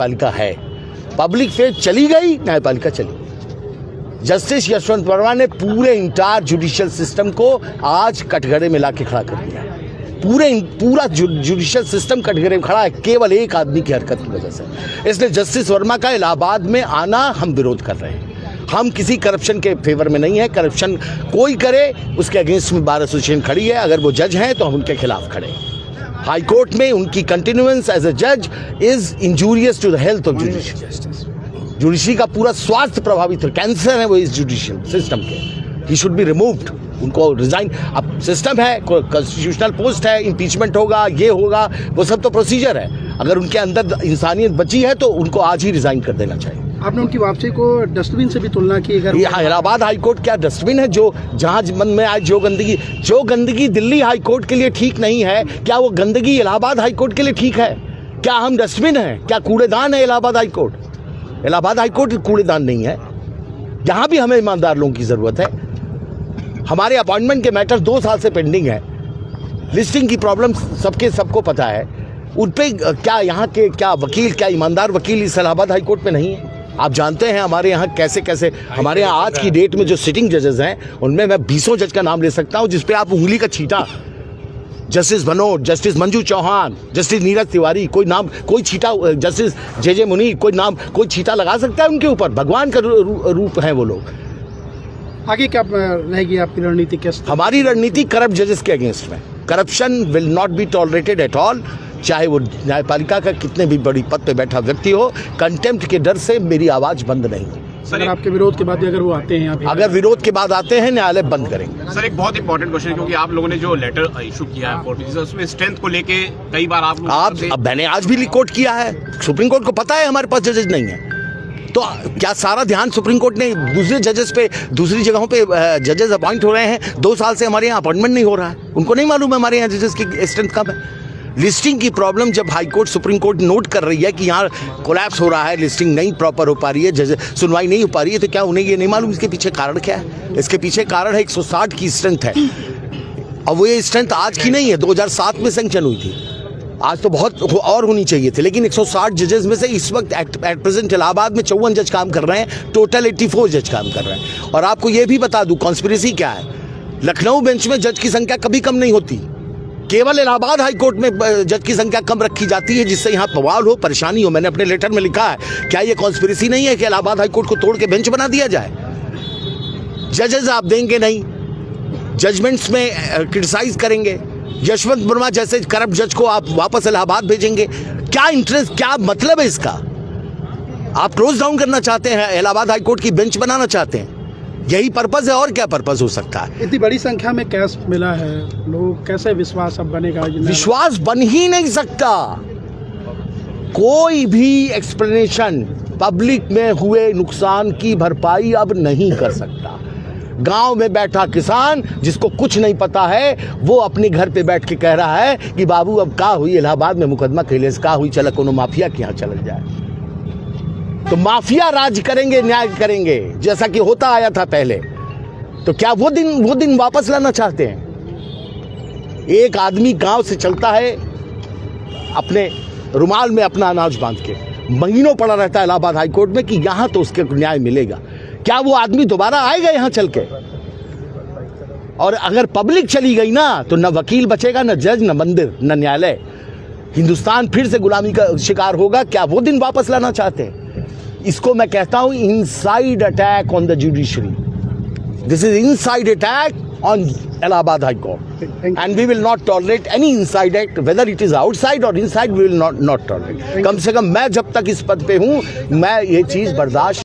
न्यायपालिका है। Public faith चली गई, न्यायपालिका चली। जस्टिस यशवंत वर्मा ने पूरे इंटायर जुडिशियल सिस्टम को आज कटघरे में लाके खड़ा कर दिया। पूरा जुडिशियल सिस्टम कटघरे में खड़ा है केवल एक आदमी की हरकत की वजह से। इसलिए जस्टिस वर्मा का इलाहाबाद में आना हम विरोध कर रहे हैं। हम किसी करप्शन के फेवर में नहीं है। करप्शन कोई करे उसके अगेंस्ट में बार एसोसिएशन खड़ी है। अगर वो जज हैं तो हम उनके खिलाफ खड़े हैं। हाई कोर्ट में उनकी कंटिन्यूएंस एज ए जज is injurious to the health of judiciary. Judiciary का पूरा स्वास्थ्य प्रभावित है। कैंसर है वो इस जुडिशियल सिस्टम के। He should be removed. उनको रिजाइन। अब सिस्टम है, कॉन्स्टिट्यूशनल पोस्ट है, इम्पीचमेंट होगा, ये होगा, वो सब तो प्रोसीजर है। अगर उनके अंदर इंसानियत बची है तो उनको आज ही रिजाइन कर देना चाहिए। आपने उनकी वापसी को डस्टबिन से भी तुलना की। अगर इलाहाबाद हाई कोर्ट क्या डस्टबिन है जो जहां मन में आज जो गंदगी दिल्ली हाई कोर्ट के लिए ठीक नहीं है, क्या वो गंदगी इलाहाबाद हाई कोर्ट के लिए ठीक है? क्या हम डस्टबिन है? क्या कूड़ेदान है Allahabad high court? Allahabad high court कूड़ेदान नहीं है। जहां भी हमें ईमानदार लोगों की जरूरत है। हमारे अपॉइंटमेंट के मैटर 2 साल से पेंडिंग है। लिस्टिंग की प्रॉब्लम सबको पता है। उन पर क्या यहाँ के क्या वकील, क्या ईमानदार वकील इस इलाहाबाद हाई कोर्ट में नहीं है? आप जानते हैं हमारे यहाँ कैसे हमारे यहाँ आज की डेट में जो सिटिंग जजेस हैं उनमें मैं 20 जज का नाम ले सकता हूँ जिसपे आप उंगली का छींटा, justice Manoj, justice Manju Chauhan, justice Neeraj Tiwari, कोई छींटा, जस्टिस जे मुनीर, कोई छींटा लगा सकता है उनके ऊपर? भगवान का रूप है वो लोग। आगे क्या रहेगी आपकी रणनीति? कैसे? हमारी रणनीति करप्ट जजेस के अगेंस्ट में। Corruption will not be tolerated at all. चाहे वो न्यायपालिका का कितने भी बड़ी पद पे बैठा व्यक्ति हो, कंटेम्प्ट के डर से मेरी आवाज बंद नहीं। सर, आपके विरोध के बाद अगर वो आते हैं अगर विरोध के बाद आते हैं न्यायालय बंद करेंगे। सर, एक बहुत इंपॉर्टेंट क्वेश्चन, क्योंकि आप लोगों ने जो लेटर इशू किया है कोर्ट में, उसमें स्ट्रेंथ को लेके कई बार आप मैंने आज भी कोर्ट किया है। सुप्रीम कोर्ट को पता है हमारे पास जजेस नहीं है, तो क्या सारा ध्यान सुप्रीम कोर्ट ने दूसरे जजेस पे, दूसरी जगहों पे जजेस अपॉइंट हो रहे हैं? 2 साल से हमारे यहाँ अपॉइंटमेंट नहीं हो रहा है। उनको नहीं मालूम है हमारे यहाँ जजेस की स्ट्रेंथ कम है। लिस्टिंग की प्रॉब्लम जब high court, supreme court note कर रही है कि यहाँ कोलैप्स हो रहा है, लिस्टिंग नहीं प्रॉपर हो पा रही है, जज सुनवाई नहीं हो पा रही है, तो क्या उन्हें ये नहीं मालूम इसके पीछे कारण क्या है? इसके पीछे कारण है 160 की स्ट्रेंथ है। और वो ये स्ट्रेंथ आज की नहीं है, 2007 में सैंक्शन हुई थी। आज तो बहुत और होनी चाहिए थी, लेकिन 160 जजेस में से इस वक्त एट प्रेजेंट इलाहाबाद में 54 जज काम कर रहे हैं, टोटल 84 जज काम कर रहे हैं। और आपको ये भी बता दूं कॉन्स्पिरेसी क्या है। लखनऊ बेंच में जज की संख्या कभी कम नहीं होती, केवल इलाहाबाद हाई कोर्ट में जज की संख्या कम रखी जाती है, जिससे यहाँ बवाल हो, परेशानी हो। मैंने अपने लेटर में लिखा है, क्या ये कॉन्स्पिरेसी नहीं है कि इलाहाबाद हाई कोर्ट को तोड़ के बेंच बना दिया जाए? जजेस आप देंगे नहीं, जजमेंट्स में क्रिटिसाइज करेंगे। यशवंत वर्मा जैसे करप्ट जज को आप वापस इलाहाबाद भेजेंगे? क्या इंटरेस्ट, क्या मतलब है इसका? आप क्लोज डाउन करना चाहते हैं, इलाहाबाद हाई कोर्ट की बेंच बनाना चाहते हैं? यही पर्पस है, और क्या पर्पस हो सकता है? इतनी बड़ी संख्या में कैश मिला है, लोग कैसे विश्वास अब बनेगा? विश्वास बन ही नहीं सकता। कोई भी एक्सप्लेनेशन पब्लिक में हुए नुकसान की भरपाई अब नहीं कर सकता। गांव में बैठा किसान जिसको कुछ नहीं पता है, वो अपने घर पे बैठ के कह रहा है कि बाबू अब का हुई, इलाहाबाद में मुकदमा कैले से का हुई, चला कोनो माफिया के यहाँ चल जाए। तो माफिया राज करेंगे, न्याय करेंगे, जैसा कि होता आया था पहले। तो क्या वो दिन वापस लाना चाहते हैं? एक आदमी गांव से चलता है अपने रुमाल में अपना अनाज बांध के, महीनों पड़ा रहता है इलाहाबाद हाई कोर्ट में कि यहां तो उसके न्याय मिलेगा। क्या वो आदमी दोबारा आएगा यहां चल के? और अगर पब्लिक चली गई ना, तो न वकील बचेगा, न जज, न मंदिर, न न्यायालय। हिंदुस्तान फिर से गुलामी का शिकार होगा। क्या वो दिन वापस लाना चाहते हैं? इसको मैं कहता हूं inside attack on the judiciary. This is inside attack on Allahabad high court, and we will not tolerate any inside act, whether it is outside और inside, we will not tolerate. कम से कम मैं जब तक इस पद पे हूं, मैं ये चीज बर्दाश्त